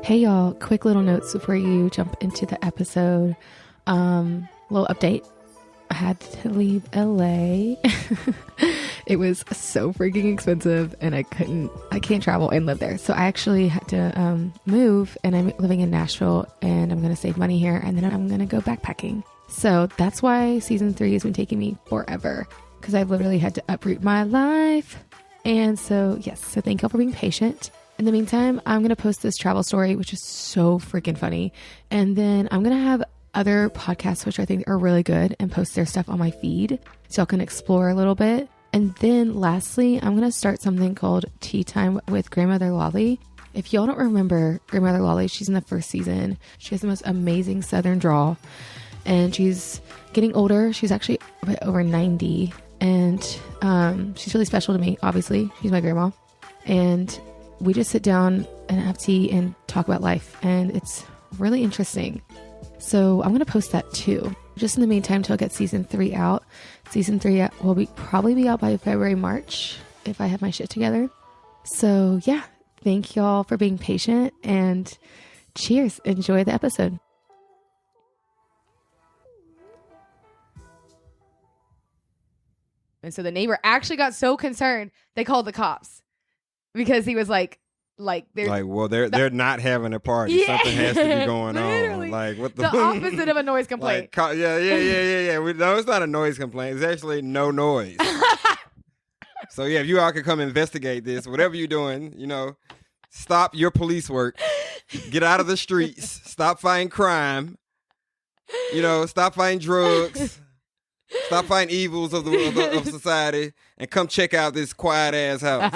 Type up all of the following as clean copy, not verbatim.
Hey y'all, quick little notes before you jump into the episode. Little update. I had to leave LA. It was so freaking expensive and I can't travel and live there. So I actually had to move, and I'm living in Nashville, and I'm going to save money here, and then I'm going to go backpacking. So that's why season 3 has been taking me forever, because I've literally had to uproot my life. And so, yes, so thank y'all for being patient. In the meantime, I'm going to post this travel story, which is so freaking funny. And then I'm going to have other podcasts, which I think are really good, and post their stuff on my feed so y'all can explore a little bit. And then lastly, I'm going to start something called Tea Time with Grandmother Lolly. If y'all don't remember Grandmother Lolly, she's in the first season. She has the most amazing Southern drawl, and she's getting older. She's actually a bit over 90, and she's really special to me. Obviously, she's my grandma, and we just sit down and have tea and talk about life, and it's really interesting. So I'm going to post that too. Just in the meantime, till I get season 3 out. Season 3 will probably be out by February, March, if I have my shit together. So yeah, thank y'all for being patient, and cheers. Enjoy the episode. And so the neighbor actually got so concerned, they called the cops. Because he was like they're not having a party. Yeah. Something has to be going on. Like what the opposite of a noise complaint. Like, yeah. No, it's not a noise complaint. It's actually no noise. So yeah, if you all could come investigate this, whatever you're doing, stop your police work, get out of the streets, stop fighting crime, stop fighting drugs. Stop fighting evils of society and come check out this quiet ass house.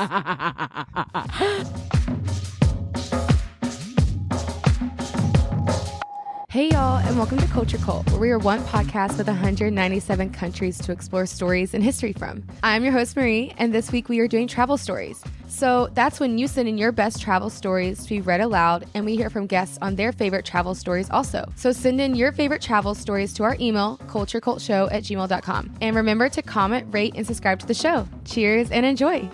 Hey y'all, and welcome to Culture Cult, where we are one podcast with 197 countries to explore stories and history from. I'm your host, Marie, and this week we are doing travel stories. So that's when you send in your best travel stories to be read aloud, and we hear from guests on their favorite travel stories also. So send in your favorite travel stories to our email, culturecultshow@gmail.com. And remember to comment, rate, and subscribe to the show. Cheers and enjoy.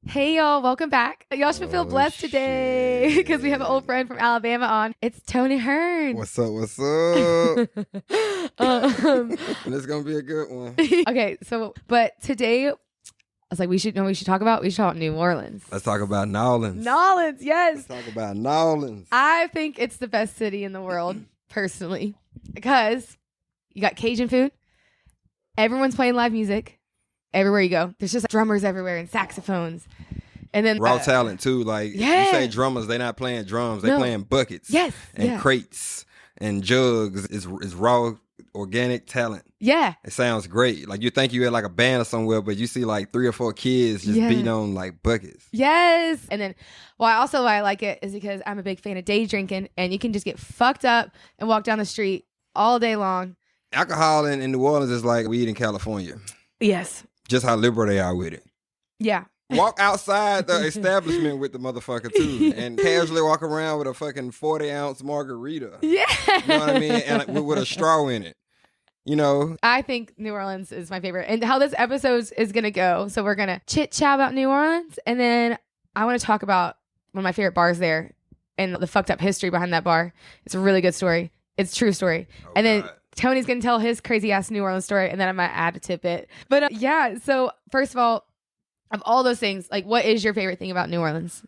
Hey y'all, welcome back. Y'all should feel blessed today because we have an old friend from Alabama on. It's Tony Hearn. What's up? It's gonna be a good one. Okay, but today I was like, we should talk about New Orleans. Let's talk about Nolans. Nolans, yes. Let's talk about Nolans. I think it's the best city in the world, personally, because you got Cajun food. Everyone's playing live music. Everywhere you go, there's just drummers everywhere and saxophones, and then raw talent too. Like you say, drummers, they're not playing drums; they're playing buckets, and crates and jugs. Is raw, organic talent. Yeah, it sounds great. Like you think you at like a band or somewhere, but you see like 3 or 4 kids just beating on like buckets. Yes, and then why I like it is because I'm a big fan of day drinking, and you can just get fucked up and walk down the street all day long. Alcohol in New Orleans is like weed in California. Yes. Just how liberal they are with it. Yeah. Walk outside the establishment with the motherfucker too, and casually walk around with a fucking 40-ounce margarita. Yeah. You know what I mean? And with a straw in it. I think New Orleans is my favorite, and how this episode is gonna go. So we're gonna chit chat about New Orleans, and then I want to talk about one of my favorite bars there and the fucked up history behind that bar. It's a really good story. It's a true story. Oh, and then Tony's going to tell his crazy ass New Orleans story, and then I might add a tidbit. But so first of all those things, like what is your favorite thing about New Orleans?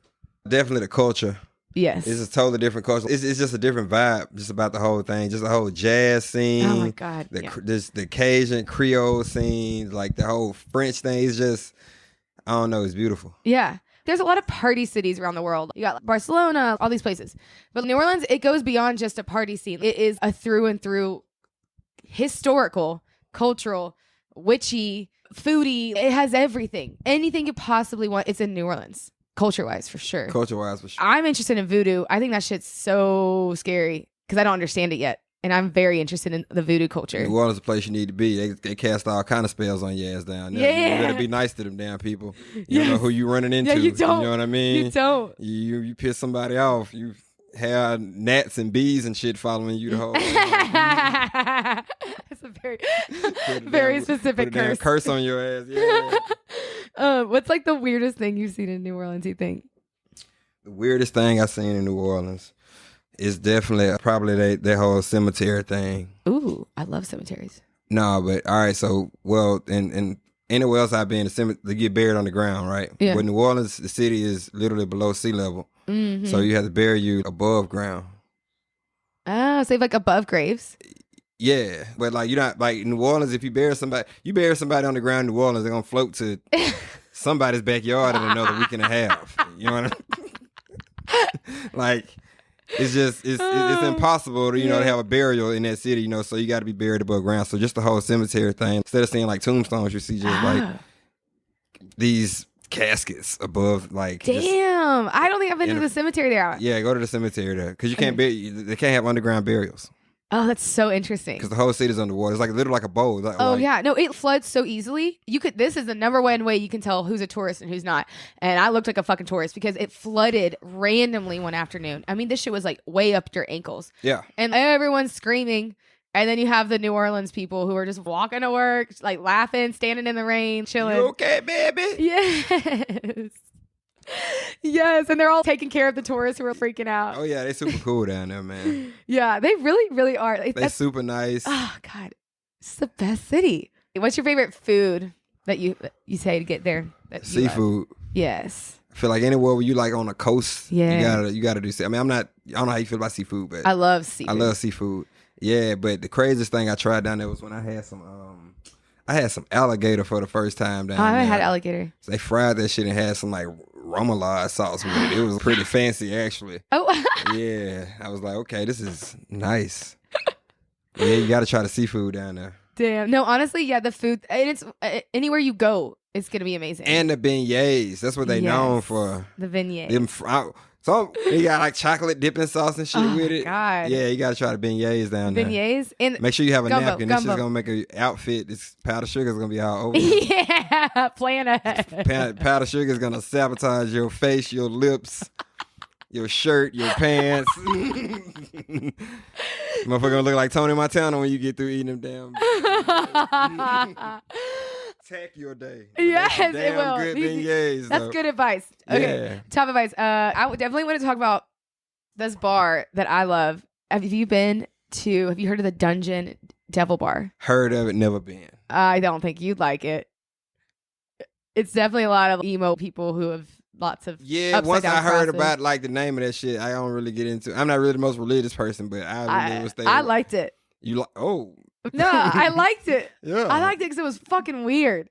Definitely the culture. Yes. It's a totally different culture. It's just a different vibe just about the whole thing. Just the whole jazz scene. Oh my God. The Cajun Creole scene, like the whole French thing is just, I don't know, it's beautiful. Yeah. There's a lot of party cities around the world. You got Barcelona, all these places. But New Orleans, it goes beyond just a party scene. It is a through and through historical, cultural, witchy, foodie. It has everything. Anything you possibly want, it's in New Orleans. Culture-wise, for sure. I'm interested in voodoo. I think that shit's so scary because I don't understand it yet. And I'm very interested in the voodoo culture. New Orleans is a place you need to be. They cast all kind of spells on your ass down there. Yeah. You better be nice to them damn people. You don't know who you running into. Yeah, you don't. You know what I mean? You don't. You piss somebody off. You have gnats and bees and shit following you the whole time. That's a very specific curse. Curse on your ass. Yeah. What's like the weirdest thing you've seen in New Orleans, you think? The weirdest thing I've seen in New Orleans is definitely probably their whole cemetery thing. Ooh, I love cemeteries. No, but all right. So, well, and anywhere else I've been, they get buried on the ground, right? Yeah. But New Orleans, the city is literally below sea level. Mm-hmm. So you have to bury you above ground. Oh, so like above graves. Yeah, but like you're not like in New Orleans. If you bury somebody on the ground in New Orleans, they're gonna float to somebody's backyard in another week and a half. You know what I mean? Like it's just it's impossible to to have a burial in that city. So you got to be buried above ground. So just the whole cemetery thing. Instead of seeing like tombstones, you see just like these caskets above. Like damn, I don't think I've been to the cemetery there. Yeah, go to the cemetery there because you can't they can't have underground burials. Oh, that's so interesting. Because the whole city's underwater. It's like literally like a bowl. Yeah. No, it floods so easily. This is the number one way you can tell who's a tourist and who's not. And I looked like a fucking tourist because it flooded randomly one afternoon. I mean, this shit was like way up your ankles. Yeah. And everyone's screaming. And then you have the New Orleans people who are just walking to work, like laughing, standing in the rain, chilling. You okay, baby? Yes. Yes, and they're all taking care of the tourists who are freaking out. Oh yeah, they super cool down there, man. Yeah, they really, really are. They super nice. Oh God, it's the best city. What's your favorite food that you say to get there? Seafood. Yes. I feel like anywhere where you like on the coast, yeah, you gotta do. I mean, I don't know how you feel about seafood, but I love seafood. I love seafood. Yeah, but the craziest thing I tried down there was when I had some alligator for the first time down there. I had alligator. So they fried that shit and had some like remoulade sauce with it. It was pretty fancy, actually. Oh. Yeah. I was like, okay, this is nice. Yeah, you got to try the seafood down there. Damn. No, honestly, yeah, the food, and it's anywhere you go, it's going to be amazing. And the beignets. That's what they known for. The beignets. So you got like chocolate dipping sauce and shit with it. God. Yeah, you got to try the beignets down there. Beignets? And make sure you have a napkin. This gumbo. is going to make an outfit. This powdered sugar is going to be all over. Yeah, plan ahead. Powdered sugar is going to sabotage your face, your lips, your shirt, your pants. Motherfucker going to look like Tony Montana when you get through eating them damn. Attack your day. Yes, it will. Good beignets, that's good advice. Okay, yeah. Top advice. I would definitely want to talk about this bar that I love. Have you heard of the Dungeon Devil Bar? Heard of it, never been. I don't think you'd like it. It's definitely a lot of emo people who have lots of once I heard about like the name of that shit, I don't really get into. I'm not really the most religious person, but I liked it. You like? Oh. No, I liked it. Yeah. I liked it because it was fucking weird.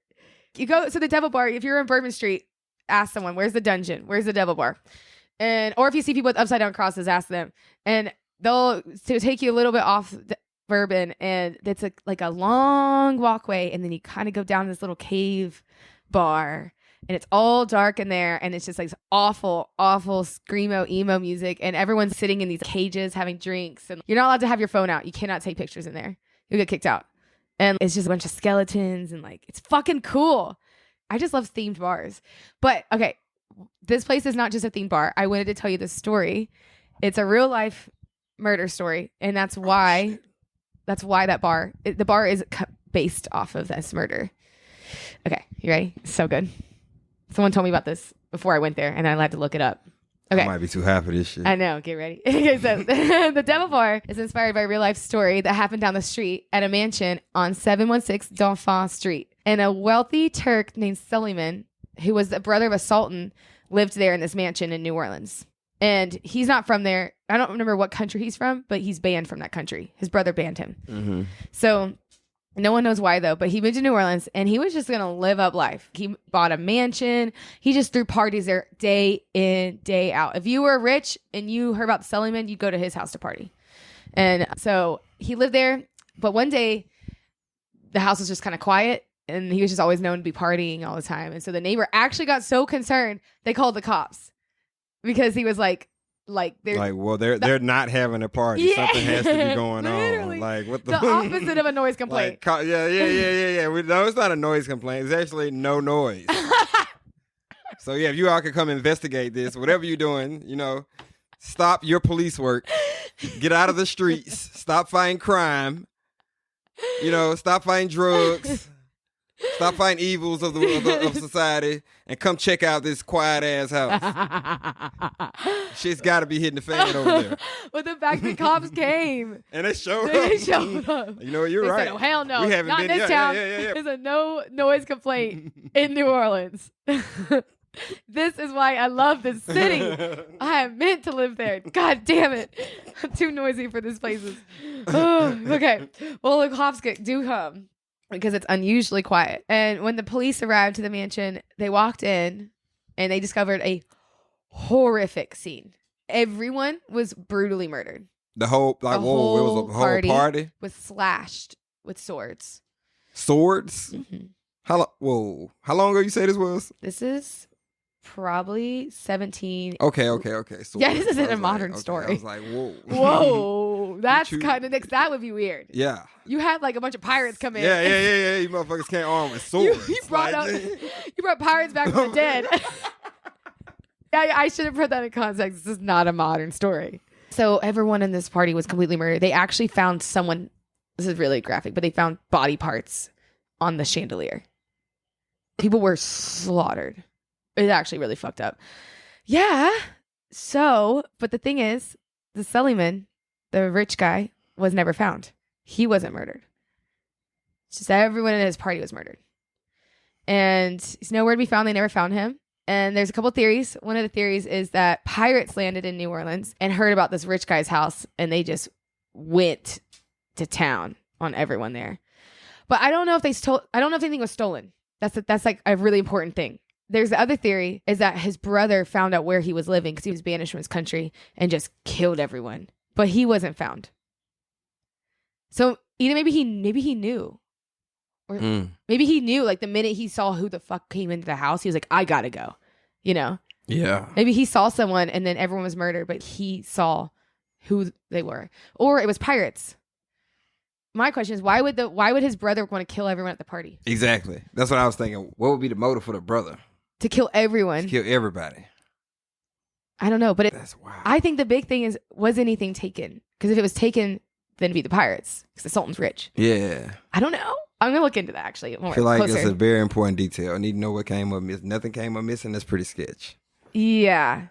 You go to the Devil Bar, if you're in Bourbon Street, ask someone, where's the dungeon? Where's the Devil Bar? Or if you see people with upside down crosses, ask them. And they'll take you a little bit off Bourbon, and it's like a long walkway, and then you kind of go down this little cave bar, and it's all dark in there, and it's just like awful, awful screamo emo music, and everyone's sitting in these cages having drinks, and you're not allowed to have your phone out. You cannot take pictures in there. You'll get kicked out. And it's just a bunch of skeletons and like, it's fucking cool. I just love themed bars. But okay, this place is not just a themed bar. I wanted to tell you this story. It's a real life murder story. And that's why the bar is based off of this murder. Okay, you ready? So good. Someone told me about this before I went there and I had to look it up. Okay. I might be too high for this shit. I know. Get ready. Okay, so the Devil Bar is inspired by a real life story that happened down the street at a mansion on 716 Dauphine Street. And a wealthy Turk named Suleiman, who was the brother of a sultan, lived there in this mansion in New Orleans. And he's not from there. I don't remember what country he's from, but he's banned from that country. His brother banned him. Mm-hmm. So no one knows why, though, but he moved to New Orleans, and he was just going to live up life. He bought a mansion. He just threw parties there day in, day out. If you were rich and you heard about the Suleiman, you'd go to his house to party. And so he lived there, but one day the house was just kind of quiet, and he was just always known to be partying all the time. And so the neighbor actually got so concerned, they called the cops because he was they're not having a party. Yeah. Something has to be going on. Like what the opposite of a noise complaint. Yeah. No, it's not a noise complaint. It's actually no noise. So yeah, if you all could come investigate this, whatever you're doing, stop your police work, get out of the streets, stop fighting crime, stop fighting drugs, Stop fighting evils of society and come check out this quiet ass house. Shit's got to be hitting the fan over there. But the fact that cops came. And they showed up. You know, you're They right. said, oh, hell no. We haven't Not in been this town. There's a no noise complaint in New Orleans. This is why I love this city. I am meant to live there. God damn it. I'm too noisy for these places. Okay. Well, the cops do come because it's unusually quiet. And when the police arrived to the mansion, they walked in and they discovered a horrific scene. Everyone was brutally murdered. The whole, like, The whoa, it was a whole party? Was slashed with swords. Swords? Mm-hmm. How long ago you say this was? This is probably 17. Okay. Swords. Yeah, this isn't a modern story. I was like, whoa. Whoa. That's kind of, that would be weird. Yeah. You had like a bunch of pirates come in. Yeah. You motherfuckers can't arm with swords. You brought pirates back from the dead. Yeah, I should have put that in context. This is not a modern story. So everyone in this party was completely murdered. They actually found someone, this is really graphic, but they found body parts on the chandelier. People were slaughtered. It's actually really fucked up. Yeah. So, but the thing is, the Sullyman, the rich guy, was never found. He wasn't murdered. It's just everyone in his party was murdered. And he's nowhere to be found. They never found him. And there's a couple theories. One of the theories is that pirates landed in New Orleans and heard about this rich guy's house, and they just went to town on everyone there. But I don't know if I don't know if anything was stolen. That's like a really important thing. There's the other theory is that his brother found out where he was living because he was banished from his country and just killed everyone. But he wasn't found. So either maybe he knew. Or maybe he knew, like, the minute he saw who the fuck came into the house, he was like, I gotta go. You know? Yeah. Maybe he saw someone and then everyone was murdered, but he saw who they were. Or it was pirates. My question is, why would his brother want to kill everyone at the party? Exactly. That's what I was thinking. What would be the motive for the brother? To kill everyone. To kill everybody. I don't know, but that's wild. I think the big thing is, was anything taken? Because if it was taken, then it'd be the pirates. Because the Sultan's rich. Yeah. I don't know. I'm going to look into that, actually. I feel like it's a very important detail. I need to know what came up missing. Nothing came up missing. That's pretty sketch. Yeah.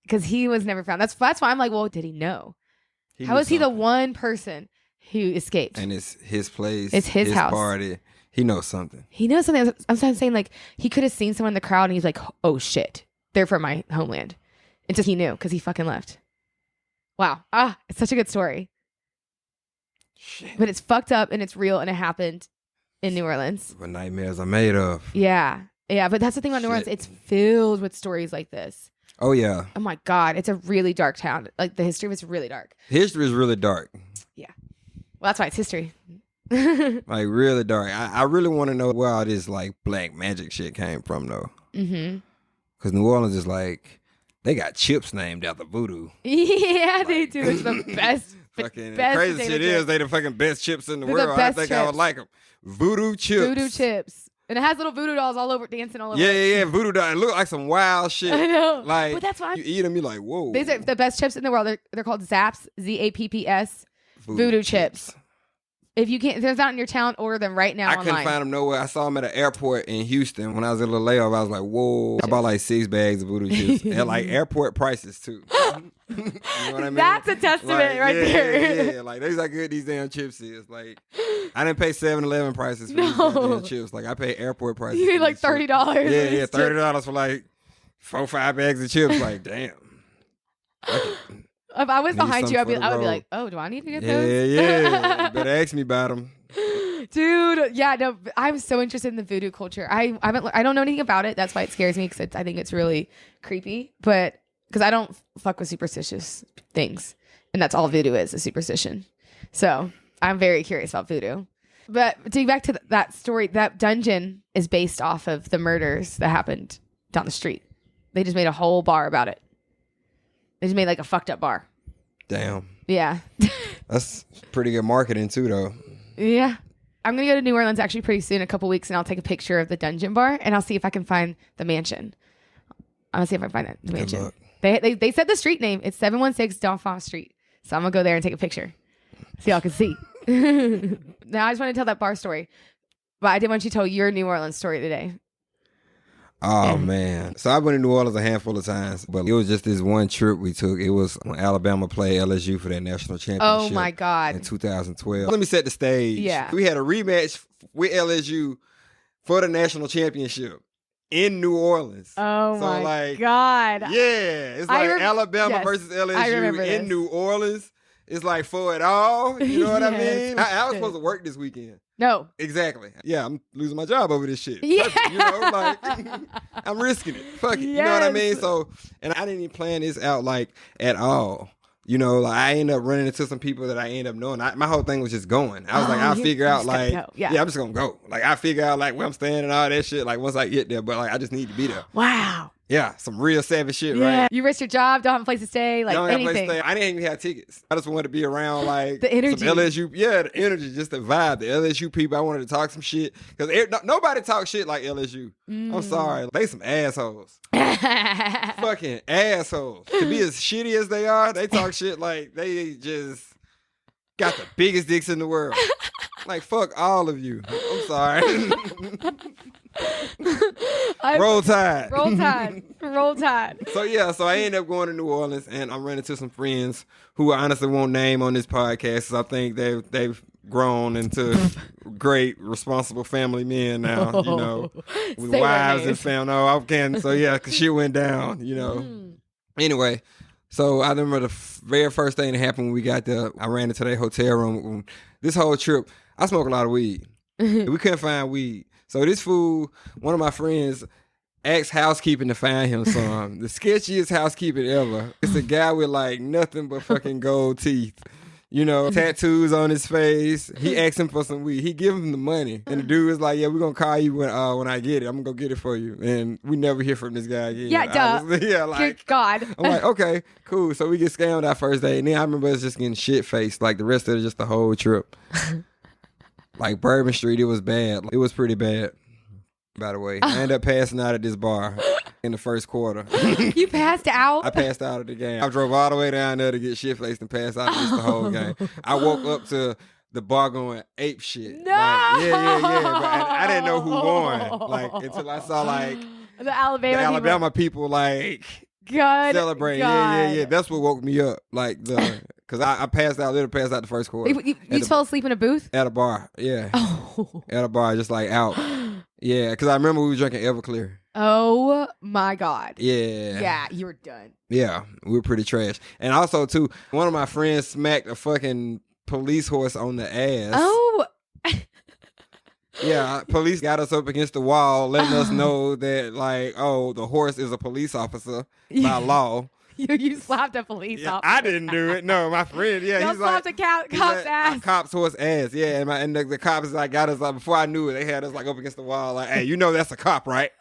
Because he was never found. That's why I'm like, well, did he know? How is he the one person who escaped? And it's his place. It's his house. Party. He knows something. He knows something. I'm saying, like, he could have seen someone in the crowd and he's like, oh, shit. They're from my homeland. Until he knew because he fucking left. Wow. It's such a good story. Shit. But it's fucked up and it's real and it happened in New Orleans. What nightmares are made of. Yeah. Yeah. But that's the thing about New Orleans. It's filled with stories like this. Oh, yeah. Oh, my God. It's a really dark town. Like, the history was really dark. History is really dark. Yeah. Well, that's why it's history. Like, really dark. I really want to know where all this, like, black magic shit came from, though. Mm-hmm. Because New Orleans is like, they got chips named after voodoo. Yeah, like, they do. It's the best. Fucking best crazy shit is they the fucking best chips in the world. I think I would like them. Voodoo chips. Voodoo chips. And it has little voodoo dolls all over, dancing all over. Yeah. Voodoo dolls. It look like some wild shit. I know. Like, but that's why you eat them, you're like, whoa. These are the best chips in the world. They're called Zaps. ZAPPS. Voodoo chips. If they're not in your town, order them right now online. Couldn't find them nowhere. I saw them at an airport in Houston when I was in a little layoff. I was like, whoa. I bought like 6 bags of voodoo chips. At like airport prices too. You know what I mean? That's a testament right there. Yeah. Like, these how good these damn chips is. Like, I didn't pay 7-Eleven prices for these damn chips. Like, I paid airport prices. You paid like $30. Yeah, $30 for like 4-5 bags of chips. Like, damn. If I was behind you, I would be like, oh, do I need to get those? Yeah. You better ask me about them. Dude, yeah, no, I'm so interested in the voodoo culture. I don't know anything about it. That's why it scares me, because I think it's really creepy. But because I don't fuck with superstitious things, and that's all voodoo is, a superstition. So I'm very curious about voodoo. But to get back to that story, that dungeon is based off of the murders that happened down the street. They just made a whole bar about it. They just made like a fucked up bar. Damn. Yeah. That's pretty good marketing too, though. Yeah. I'm going to go to New Orleans actually pretty soon, a couple weeks, and I'll take a picture of the dungeon bar, and I'll see if I can find the mansion. I'll see if I can find the mansion. Luck. They said the street name. It's 716 Dauphine Street. So I'm going to go there and take a picture so y'all can see. Now, I just want to tell that bar story. But I did want you to tell your New Orleans story today. Oh, man. So I've been to New Orleans a handful of times, but it was just this one trip we took. It was when Alabama played LSU for that national championship. Oh, my God. In 2012. Let me set the stage. Yeah. We had a rematch with LSU for the national championship in New Orleans. Oh, so my God. Yeah. It's like Alabama versus LSU in New Orleans. It's like for it all. You know what I mean? I was supposed to work this weekend. No. Exactly. Yeah, I'm losing my job over this shit. Yeah. You know, like, I'm risking it. Fuck it. Yes. You know what I mean? So, and I didn't even plan this out, like, at all. You know, like, I ended up running into some people that I ended up knowing. My whole thing was just going. I was like, I'll figure out, like, I'm just going to go. Like, I figure out, like, where I'm staying and all that shit, like, once I get there. But, like, I just need to be there. Wow. Yeah, some real savage shit, right? You risk your job, don't have a place to stay, like anything. Have a place to stay. I didn't even have tickets. I just wanted to be around, like, the energy. Some LSU. Yeah, the energy, just the vibe. The LSU people, I wanted to talk some shit. Because nobody talks shit like LSU. I'm sorry. They some assholes. Fucking assholes. To be as shitty as they are, they talk shit like they just got the biggest dicks in the world. Like, fuck all of you. I'm sorry. Roll Tide. Roll Tide. Roll Tide. So I ended up going to New Orleans, and I'm running into some friends who I honestly won't name on this podcast. So I think they've grown into great, responsible family men now, you know, with wives and family. No, I can't. So because shit went down, you know. Anyway, so I remember the very first thing that happened when we got there. I ran into their hotel room. This whole trip, I smoke a lot of weed. We couldn't find weed. So this fool, one of my friends, asked housekeeping to find him some. The sketchiest housekeeping ever. It's a guy with like nothing but fucking gold teeth. You know, tattoos on his face. He asked him for some weed. He give him the money. And the dude was like, yeah, we're going to call you when I get it. I'm going to go get it for you. And we never hear from this guy again. Yeah, duh. Yeah, like. Good God. I'm like, okay, cool. So we get scammed our first day. And then I remember us just getting shit-faced. Like the rest of it, just the whole trip. Like Bourbon Street, it was bad. It was pretty bad, by the way. I ended up passing out at this bar in the first quarter. You passed out? I passed out at the game. I drove all the way down there to get shit-faced and passed out just the whole game. I woke up to the bar going ape shit. No! Like, yeah. But I didn't know who won. Like, until I saw, like, the Alabama people like, God, celebrating. God. Yeah. That's what woke me up. Like, because I literally passed out the first quarter. You fell asleep in a booth? At a bar, yeah. Oh. At a bar, just like out. Yeah, because I remember we were drinking Everclear. Oh, my God. Yeah. Yeah, you were done. Yeah, we were pretty trash. And also, too, one of my friends smacked a fucking police horse on the ass. Oh. Yeah, police got us up against the wall, letting us know that, like, the horse is a police officer by law. You slapped a police officer. I didn't do it. No, my friend. Yeah, he's slapped a cop's ass. A cop's horse ass. Yeah, and the cops like got us like before I knew it. They had us like up against the wall. Like, hey, you know that's a cop, right?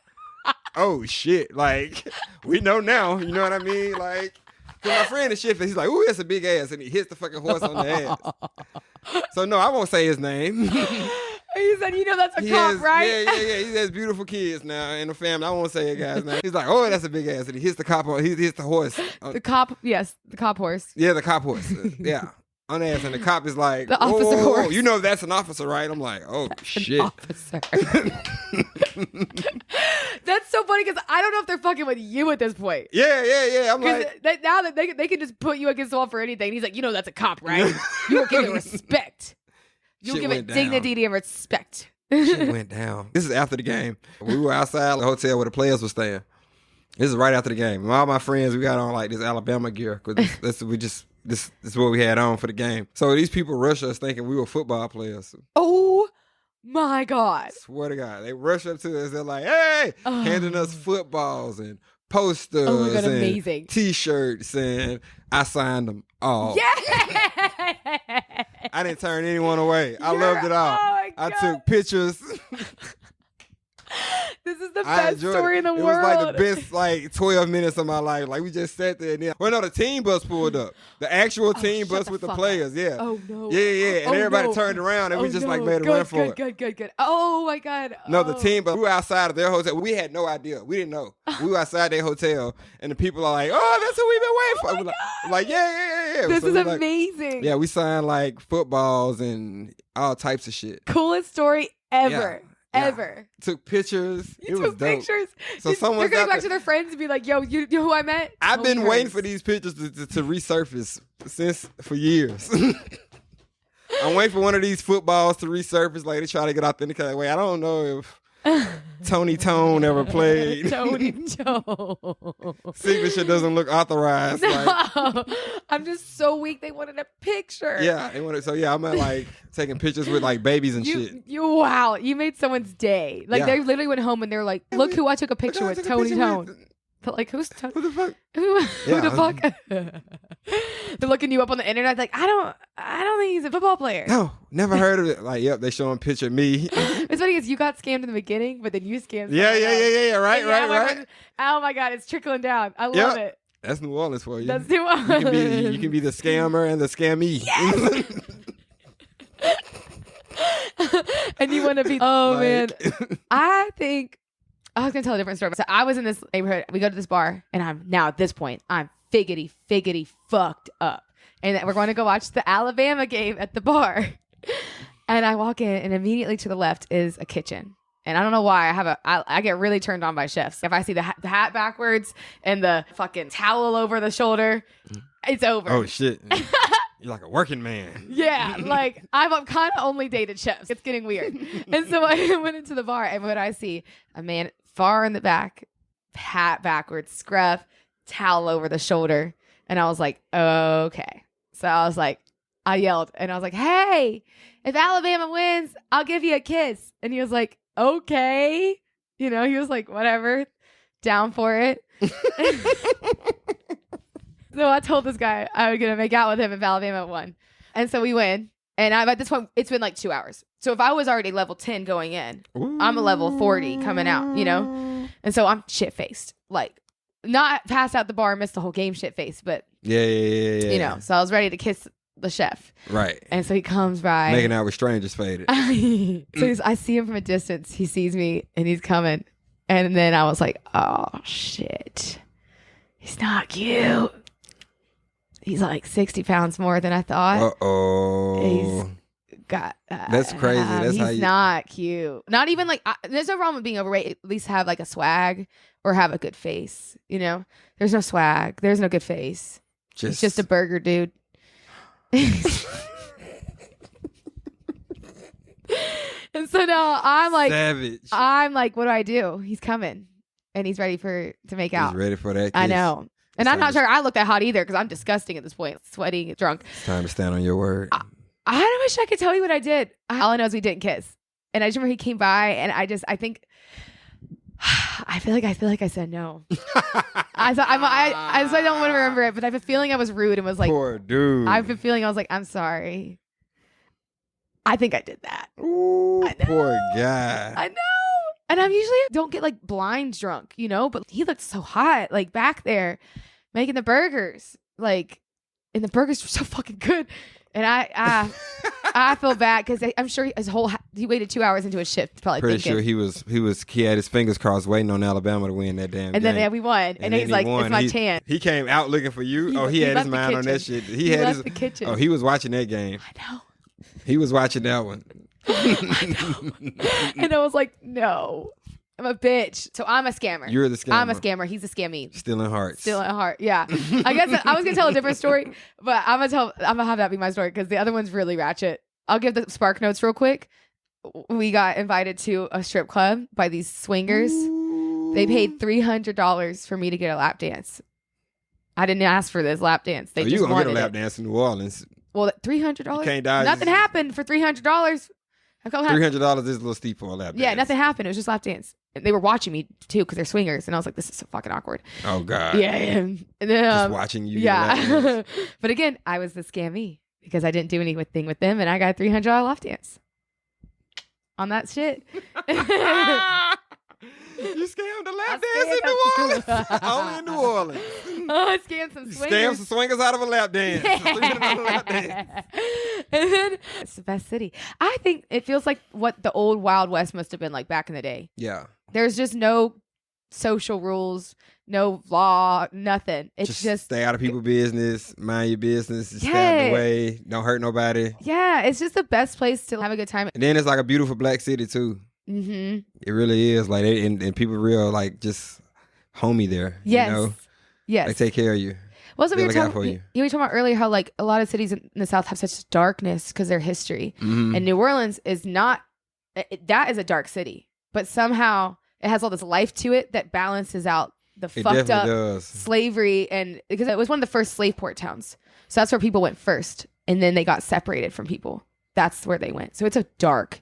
Oh shit! Like we know now. You know what I mean? Like, cause my friend is shit. He's like, ooh, that's a big ass, and he hits the fucking horse on the ass. So no, I won't say his name. He said, you know that's a cop, right? Yeah. He has beautiful kids now in the family. I won't say a guy's name. He's like, oh, that's a big ass. And he hits the cop. He hits the horse. The cop, yes, the cop horse. Yeah, the cop horse. Yeah. On the ass. And the cop is like, the officer horse. You know that's an officer, right? I'm like, oh, that's shit. An officer. That's so funny because I don't know if they're fucking with you at this point. Yeah. I'm like. Now that they can just put you against the wall for anything. And he's like, you know that's a cop, right? You don't give it respect. You don't give it dignity and respect. Shit went down. This is after the game. We were outside the hotel where the players were staying. This is right after the game. And all my friends, we got on like this Alabama gear because this is what we had on for the game. So these people rushed us thinking we were football players. Oh my God! Swear to God, they rushed up to us. They're like, "Hey!" Handing us footballs and posters and amazing. T-shirts, and I signed them all. Yeah. I didn't turn anyone away. I loved it all. Oh I took pictures. This is the best story in the world. It was like the best like 12 minutes of my life. Like we just sat there and then, well, no, the team bus pulled up. The actual team bus with the players. Yeah. Oh no. Yeah. And everybody turned around and we just like made a run for it. Good. Oh my God. No, the team bus. We were outside of their hotel. We had no idea. We didn't know. We were outside their hotel and the people are like, oh, that's who we've been waiting for. We're like, yeah. This is amazing. Yeah, we signed like footballs and all types of shit. Coolest story ever. Yeah. Ever. Took pictures. It was Took dope. pictures. So They're going back to their friends and be like, yo, you know who I met? I've been Totally waiting hers. for these pictures to resurface for years. I'm waiting for one of these footballs to resurface. Like, they try to get authenticated. Wait, I don't know if Tony Tone ever played. Tony Tone. Signature doesn't look authorized. No, Like, I'm just so weak. They wanted a picture. yeah, they wanted. So yeah, I'm at like taking pictures with like babies and shit. Wow, you made someone's day. Like they literally went home and they're like, "Look who I took a picture with, Tony Tone." But like, who's Tony? Who the fuck? Who the fuck? They're looking you up on the internet. Like, I don't think he's a football player. No, never heard of it. Like, yep, they showing a picture of me. It's funny because you got scammed in the beginning, but then you scammed. Yeah. Right. Oh my god, it's trickling down. I love it. That's New Orleans for you. That's New Orleans. You can be the scammer and the scammy. Yes! And you want to be. Oh man, I think I was gonna tell a different story. So I was in this neighborhood. We go to this bar, and I'm now at this point, I'm figgity fucked up, and we're going to go watch the Alabama game at the bar. And I walk in, and immediately to the left is a kitchen. And I don't know why I get really turned on by chefs. If I see the hat backwards and the fucking towel over the shoulder, it's over. Oh shit. You're like a working man. Yeah, like I've kind of only dated chefs. It's getting weird. And so I went into the bar, and what I see, a man far in the back, hat backwards, scruff, towel over the shoulder. And I was like, okay. So I yelled, and I was like, hey, if Alabama wins, I'll give you a kiss. And he was like, okay. You know, he was like, whatever, down for it. So I told this guy I was going to make out with him if Alabama won. And so we win. And at this point, it's been like 2 hours. So if I was already level 10 going in, I'm a level 40 coming out, you know? And so I'm shit-faced. Like, not passed out the bar and missed the whole game shit-faced, but, yeah. you know, so I was ready to kiss the chef. Right. And so he comes by. Making out with strangers faded. So I see him from a distance. He sees me, and he's coming. And then I was like, oh, shit. He's not cute. He's like 60 pounds more than I thought. Uh-oh. He's got... That's crazy. That's he's how you... not cute. Not even like... there's no wrong with being overweight. At least have like a swag or have a good face. You know? There's no swag. There's no good face. He's just a burger dude. And so now I'm like... Savage. I'm like, what do I do? He's coming. And he's ready to make out. He's ready for that kiss. I know. And I'm not sure I look that hot either because I'm disgusting at this point. Sweating, drunk. It's time to stand on your word. I wish I could tell you what I did. All I know is we didn't kiss. And I just remember he came by, and I feel like I said no. I don't want to remember it, but I have a feeling I was rude and was like, poor dude. I have a feeling I was like, I'm sorry. I think I did that. Ooh, poor guy. I know. And I'm usually don't get like blind drunk, you know, but he looked so hot, like back there making the burgers, like, and the burgers were so fucking good. And I feel bad because I'm sure he waited 2 hours into his shift, probably pretty thinking. sure he had his fingers crossed waiting on Alabama to win that damn and game. Then we won, and then he's like, "It's my chance." He came out looking for you. He had his mind on that shit. He had left the kitchen. Oh, he was watching that game. I know. He was watching that one. I know. And I was like, "No, I'm a bitch." So I'm a scammer. You're the scammer. I'm a scammer. He's a scammy. Stealing hearts. Stealing a heart. Yeah. I guess I was gonna tell a different story, but I'm gonna have that be my story because the other one's really ratchet. I'll give the spark notes real quick. We got invited to a strip club by these swingers. Ooh. They paid $300 for me to get a lap dance. I didn't ask for this lap dance. They just you gonna wanted get a lap dance in New Orleans? Well, $300. You can't die. Nothing happened for $300. $300 is a little steep for a lap dance. Yeah, nothing happened. It was just lap dance. And they were watching me too because they're swingers, and I was like, "This is so fucking awkward." Oh God. Yeah. And then, just watching you. Yeah. But again, I was the scammy because I didn't do anything with them, and I got a $300 lap dance on that shit. You scammed a lap dance in New Orleans. Only in New Orleans. Oh, I scammed some swingers. Scammed some swingers out of a lap dance. And then it's the best city. I think it feels like what the old Wild West must have been like back in the day. Yeah. There's just no social rules, no law, nothing. It's just stay out of people's business, mind your business, stay out of the way, don't hurt nobody. Yeah, it's just the best place to have a good time. And then it's like a beautiful black city too. Mm-hmm. It really is. Like, and people real like just homey there. Yes. You know? Yes. They take care of you. Well, so They we were look out talking, for you. you were talking about earlier how like a lot of cities in the South have such darkness because their history, Mhm. and New Orleans is not. That is a dark city, but somehow it has all this life to it that balances out the It fucked definitely up does. slavery, and because it was one of the first slave port towns, so that's where people went first, and then they got separated from people. That's where they went. So it's a dark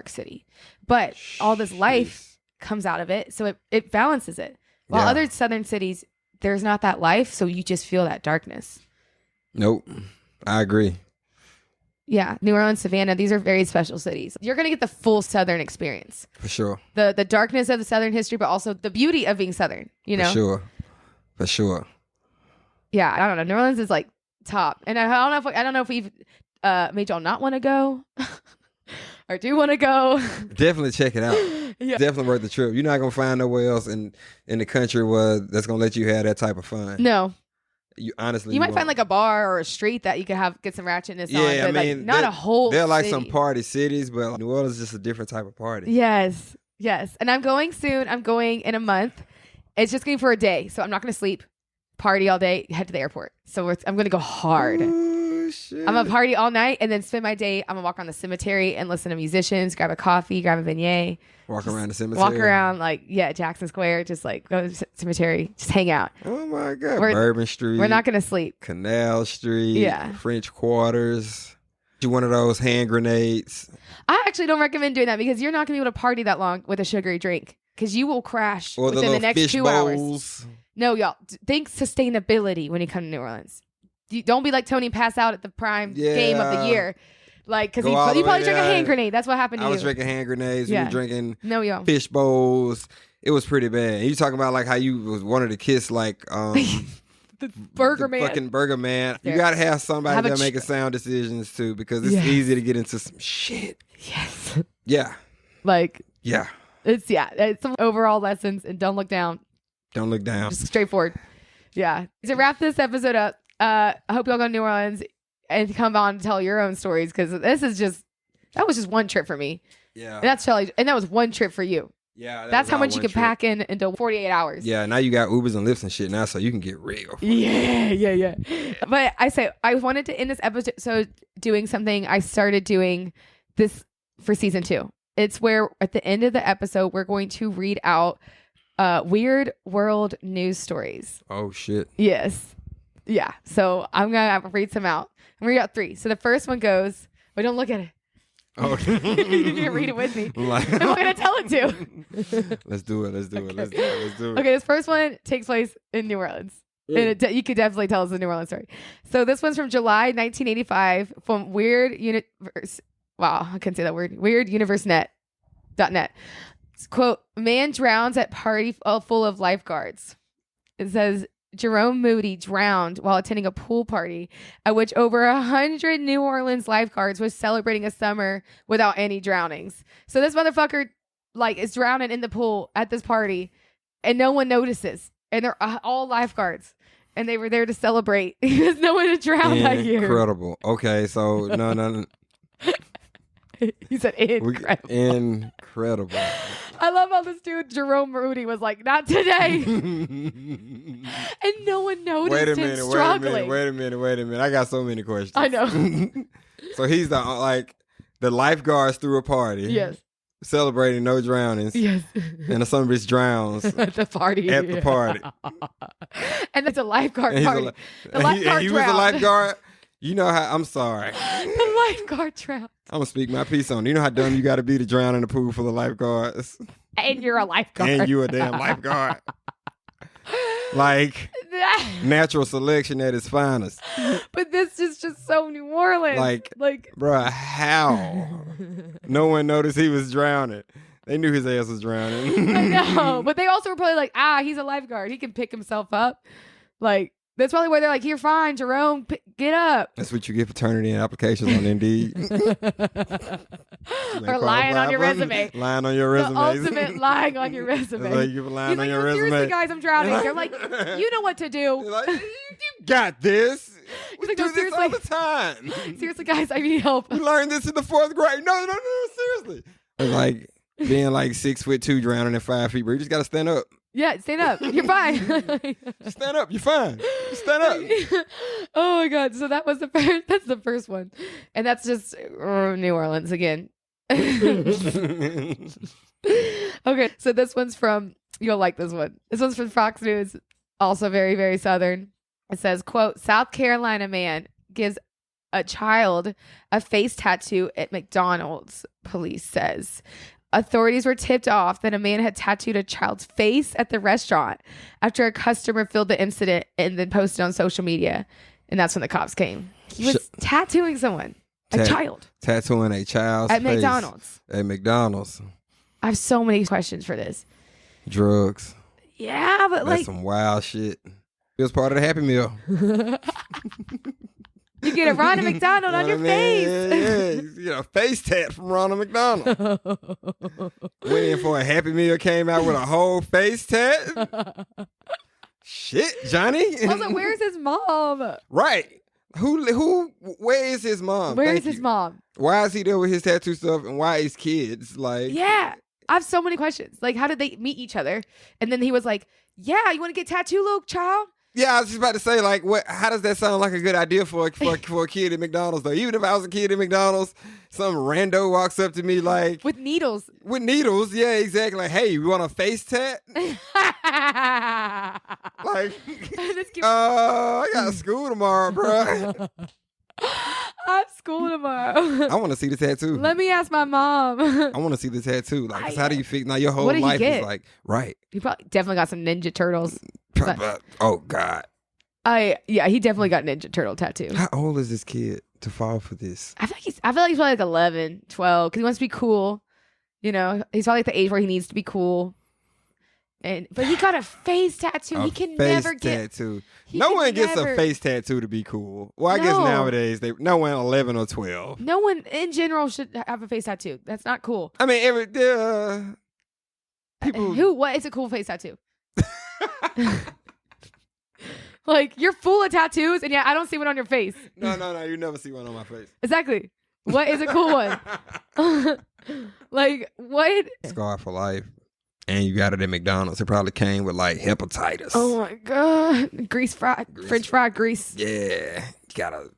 city, but all this life comes out of it, so it balances it. While Yeah. other southern cities, there's not that life, so you just feel that darkness. Nope. I agree. Yeah, New Orleans, Savannah, these are very special cities. You're going to get the full Southern experience. For sure. The darkness of the Southern history, but also the beauty of being Southern, you know? For sure. Yeah, I don't know. New Orleans is like top. And I don't know if we've made y'all not want to go or do want to go. Definitely check it out. Yeah. Definitely worth the trip. You're not going to find nowhere else in the country that's going to let you have that type of fun. No. You honestly, You might find like a bar or a street that you could get some ratchetness on. Yeah, But I mean, like not a whole they're like city. some party cities, but New Orleans is just a different type of party. Yes. And I'm going soon. I'm going in a month. It's just going for a day. So I'm not going to sleep, party all day, head to the airport. So I'm going to go hard. Oh, shit. I'm going to party all night and then spend my day. I'm going to walk around the cemetery and listen to musicians, grab a coffee, grab a beignet. Walk around the cemetery. Walk around Jackson Square, just like go to the cemetery, just hang out. Oh my God. We're- Bourbon Street. We're not going to sleep. Canal Street. Yeah. French Quarters. Do one of those hand grenades. I actually don't recommend doing that because you're not going to be able to party that long with a sugary drink because you will crash Or the within little the next fish 2 hours. bowls. No, y'all. Think sustainability when you come to New Orleans. Don't be like Tony, pass out at the prime game of the Yeah. year. Like, because Go you all the probably way drank a down. hand grenade. That's what happened to I you. was drinking hand grenades. Yeah. You were drinking No, y'all. fish bowls. It was pretty bad. You talking about like how you wanted to kiss like The burger the man. fucking burger man. There. You gotta have somebody Have a that ch- making sound decisions too, because it's Yes. easy to get into some shit. Yes. Yeah, Like, yeah. it's some overall lessons, and don't look down. Don't look down. Just straightforward. Yeah. To wrap this episode up, I hope y'all go to New Orleans and come on and tell your own stories because that was just one trip for me. Yeah, And that's Charlie, and that was one trip for you. yeah. That's how much you can pack into 48 hours. Yeah, now you got Ubers and Lyfts and shit now, so you can get real. Yeah. But I wanted to end this episode doing something I started doing this for season 2. It's where at the end of the episode, we're going to read out weird world news stories. Oh shit. Yes. Yeah. So I'm going to read some out. I'm going to read out 3. So the first one goes, wait, don't look at it. Oh, You can read it with me. Like- Who am I going to tell it to? Let's do it. Let's do it. Okay, this first one takes place in New Orleans. And you could definitely tell us the New Orleans story. So this one's from July 1985 from Weird Universe. Wow, I couldn't say that word. WeirdUniverseNet.net. Quote, man drowns at party full of lifeguards. It says, Jerome Moody drowned while attending a pool party at which over 100 New Orleans lifeguards was celebrating a summer without any drownings. So this motherfucker is drowning in the pool at this party and no one notices. And they're all lifeguards. And they were there to celebrate because no one had drowned that year. Incredible. Okay, so no. He said incredible. Incredible. I love how this dude, Jerome Moody, was like, not today. And no one noticed him struggling. Wait a minute. I got so many questions. I know. So he's the lifeguards threw a party. Yes. Celebrating no drownings. Yes. And some bitch drowns At the party. at the party. And it's a lifeguard And he's party. a, The lifeguard he was a drowned. lifeguard. You know how, I'm sorry. The lifeguard drowned. I'm going to speak my piece on it. You know how dumb you got to be to drown in a pool full of lifeguards? And you're a lifeguard. And you a damn lifeguard. Like, natural selection at its finest. But this is just so New Orleans. Like, Like bruh, how? No one noticed he was drowning. They knew his ass was drowning. I know. But they also were probably like, he's a lifeguard. He can pick himself up. Like, that's probably where they're like, you're fine, Jerome. Get up. That's what you get for turning in applications on Indeed. Or lying on your resume. Lying on your resume. The ultimate lying on your resume. Like you lying on your resume. Seriously, guys, I'm drowning. They're like, you know what to do. Like, you got this. We like, do no, this all the time. Seriously, guys, I need help. We learned this in the 4th grade. No, seriously. It's like being like 6'2", drowning at 5 feet, bro. You just gotta stand up. Yeah, stand up. You're fine. Stand up. You're fine. Stand up. Oh my God. So that was the first. That's the first one, and that's just New Orleans again. Okay, so this one's from. You'll like this one. This one's from Fox News. Also very, very Southern. It says, "Quote: South Carolina man gives a child a face tattoo at McDonald's. Police says." Authorities were tipped off that a man had tattooed a child's face at the restaurant after a customer filmed the incident and then posted on social media. And that's when the cops came. He was tattooing someone, a child. Tattooing a child's at face McDonald's. At McDonald's. I have so many questions for this. Drugs. Yeah, but That's some wild shit. It was part of the Happy Meal. You get a Ronald McDonald on your face. Yeah. You get a face tat from Ronald McDonald. Went in for a Happy Meal, came out with a whole face tat. Shit, Johnny. Also, where's his mom? Right. Where is his mom? Where is his mom? Why is he there with his tattoo stuff and why his kids? Like, yeah. I have so many questions. Like, how did they meet each other? And then he was like, yeah, you want to get tattooed, little child? Yeah, I was just about to say, like, what? How does that sound like a good idea for a kid at McDonald's, though? Even if I was a kid at McDonald's, some rando walks up to me like... With needles. With needles, yeah, exactly. Like, hey, you want a face tat? Like, I got school tomorrow, bro. I have school tomorrow. I want to see the tattoo. Let me ask my mom. I want to see the tattoo. Like, 'cause how do you feel? Now, your whole life is like, right. He probably definitely got some Ninja Turtles. Oh, God. Yeah, he definitely got a Ninja Turtle tattoo. How old is this kid to fall for this? I feel like he's probably like 11, 12, because he wants to be cool. You know, he's probably at the age where he needs to be cool. But he got a face tattoo. He can never get tattoo. No one gets a face tattoo to be cool. Well, I guess nowadays no one 11 or 12. No one in general should have a face tattoo. That's not cool. I mean, people. What is a cool face tattoo? Like, you're full of tattoos, and yeah, I don't see one on your face. No, you never see one on my face. Exactly. What is a cool one? Like, what? Scar for life. And you got it at McDonald's. It probably came with like hepatitis. Oh my God. French fried grease. Yeah. You got a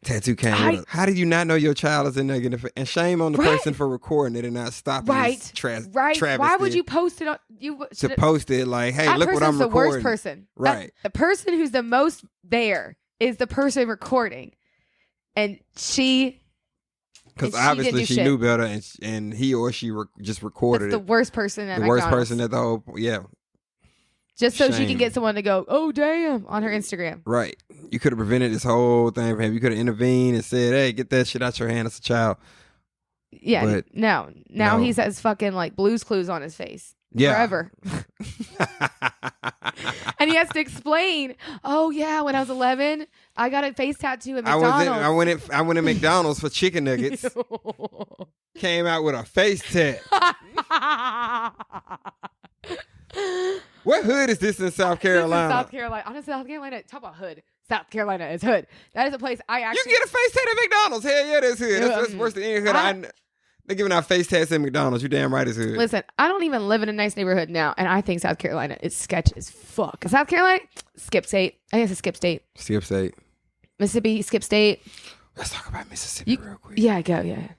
tattoo came with How do you not know your child is in there getting and shame on the person for recording it and not stopping this travesty. Why would you post it on to post it like, hey, look what I'm recording. The worst person. Right. The person who's the most there is the person recording. And because obviously she knew better, and he or she just recorded it. The worst person at McDonald's. Worst person at the whole, Just so she can get someone to go, oh, damn, on her Instagram. Right. You could have prevented this whole thing from him. You could have intervened and said, hey, get that shit out your hand as a child. Yeah. But now he says fucking like Blue's Clues on his face. Yeah. Forever. And he has to explain, oh, yeah, when I was 11, I got a face tattoo at McDonald's. I went to McDonald's for chicken nuggets. Came out with a face tat. What hood is this in South Carolina? This is South Carolina. Honestly, South Carolina, talk about hood. South Carolina is hood. That is a place I actually... You get a face tat at McDonald's. Hell yeah, that's hood. That's worse than any hood. They're giving out face tats at McDonald's. You damn right it's hood. Listen, I don't even live in a nice neighborhood now, and I think South Carolina is sketch as fuck. South Carolina, skip state. I think it's a skip state. Skip state. Mississippi, skip state. Let's talk about Mississippi real quick. Yeah, go, yeah.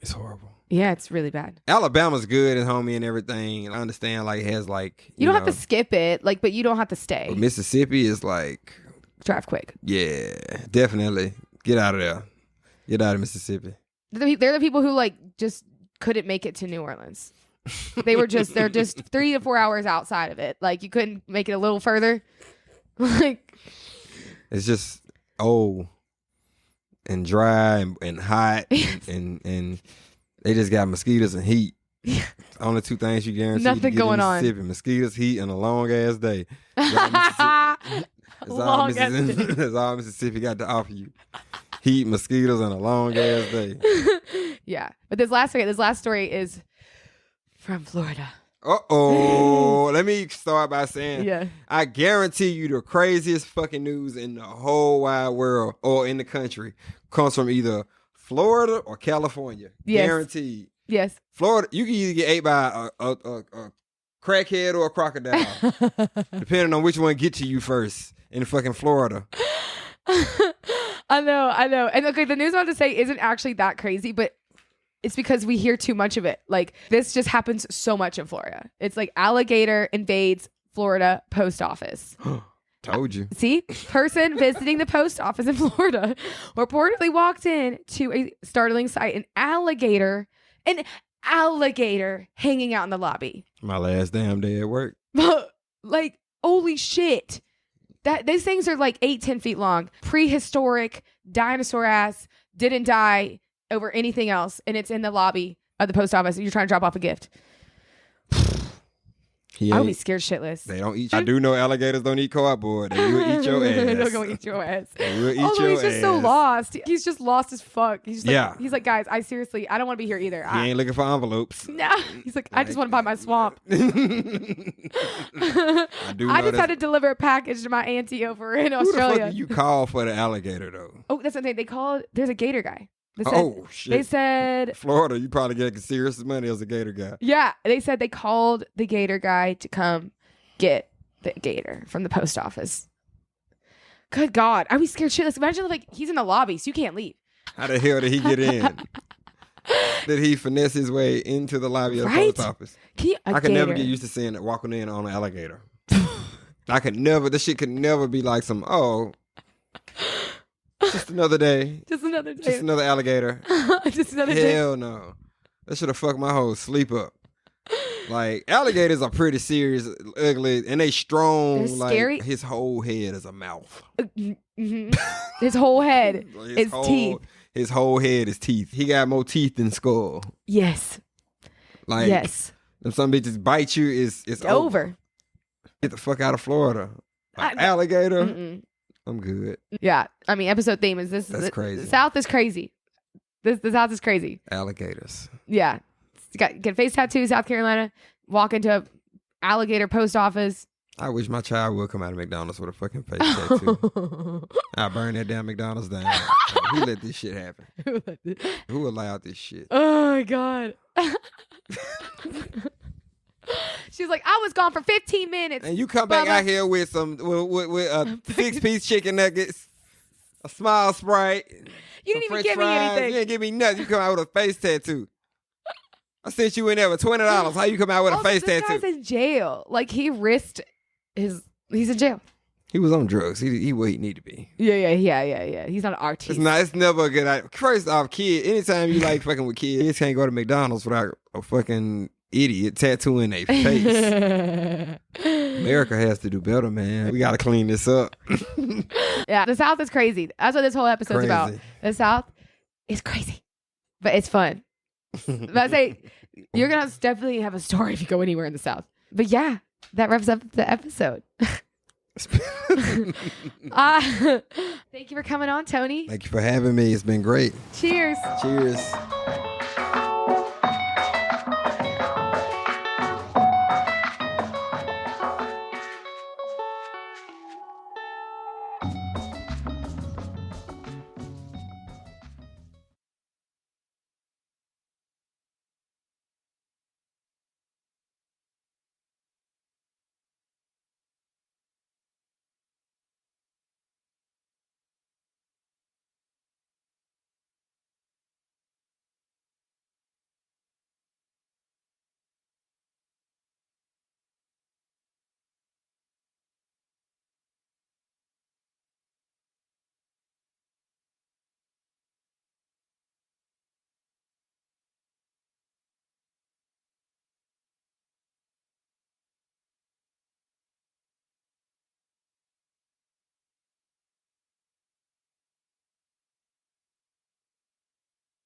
It's horrible. Yeah, it's really bad. Alabama's good and homie and everything. I understand, like, it has, like... You don't have to skip it, like, but you don't have to stay. But Mississippi is, like... Drive quick. Yeah, definitely. Get out of there. Get out of Mississippi. They're the people who like just couldn't make it to New Orleans. They're just 3 to 4 hours outside of it. Like you couldn't make it a little further. Like it's just old and dry and hot and they just got mosquitoes and heat. Only two things you guarantee. Nothing going on. Mosquitoes, heat, and a long ass day. That's all Mississippi got to offer you. Heat, mosquitoes, and a long ass day. Yeah. But this last story is from Florida. Uh-oh. Let me start by saying, Yeah. I guarantee you the craziest fucking news in the whole wide world or in the country comes from either Florida or California. Yes. Guaranteed. Yes. Florida, you can either get ate by a crackhead or a crocodile, depending on which one get to you first in fucking Florida. I know. And okay, the news I want to say isn't actually that crazy, but it's because we hear too much of it. Like, this just happens so much in Florida. It's like alligator invades Florida post office. Told you. See? Person visiting the post office in Florida reportedly walked in to a startling sight. An alligator hanging out in the lobby. My last damn day at work. Like, holy shit. These things are like 8-10 feet long. Prehistoric, dinosaur ass, didn't die over anything else, and it's in the lobby of the post office. You're trying to drop off a gift. I would be scared shitless. They don't eat. I do know alligators don't eat cardboard. They will eat your ass. They're gonna eat your ass. They will eat Although your he's just ass. so lost. He's just lost as fuck. He's just Yeah. He's like, guys, I don't want to be here either. He ain't looking for envelopes. No. He's like, I just want to buy my swamp. I just had to deliver a package to my auntie over in Who Australia. the fuck do you call for the alligator though? Oh, that's what they called. There's a gator guy. Shit. They said Florida, you probably get serious money as a gator guy. Yeah, they said they called the gator guy to come get the gator from the post office. Good God, I'd be scared shitless. Imagine like he's in the lobby, so you can't leave. How the hell did he get in? Did he finesse his way into the lobby of the post office? I could never get used to seeing it walking in on an alligator. This shit could never be like just another day. Just another day. Just another alligator. Just another day. Hell no. That should have fucked my whole sleep up. Like, alligators are pretty serious, ugly, and they strong. They're like, scary. His whole head is a mouth. Mm-hmm. His whole head is teeth. His whole head is teeth. He got more teeth than skull. Yes. Like, yes. If some bitches bite you, it's over. Get the fuck out of Florida. Alligator. Mm-mm. I'm good. Yeah. I mean, episode theme is this. That's crazy. The South is crazy. The South is crazy. Alligators. Yeah. Get a face tattoo, South Carolina. Walk into a alligator post office. I wish my child would come out of McDonald's with a fucking face tattoo. I burn that damn McDonald's down. Who let this shit happen? Who allowed this shit? Oh my God. She's like, I was gone for 15 minutes. And you come back out here with with a 6-piece chicken nuggets, a small Sprite. You didn't even give me anything. You didn't give me nothing. You come out with a face tattoo. I sent you in there with $20. How you come out with a face tattoo? This guy's in jail. Like, he risked he's in jail. He was on drugs. He where he need to be. Yeah. He's not an artist. It's never a good idea. First off, anytime you like fucking with kids can't go to McDonald's without a fucking idiot tattooing their face. America has to do better, man. We got to clean this up. Yeah, the South is crazy. That's what this whole episode's about. The South is crazy, but it's fun. But I say, you're going to definitely have a story if you go anywhere in the South. But yeah, that wraps up the episode. Thank you for coming on, Tony. Thank you for having me. It's been great. Cheers. Cheers.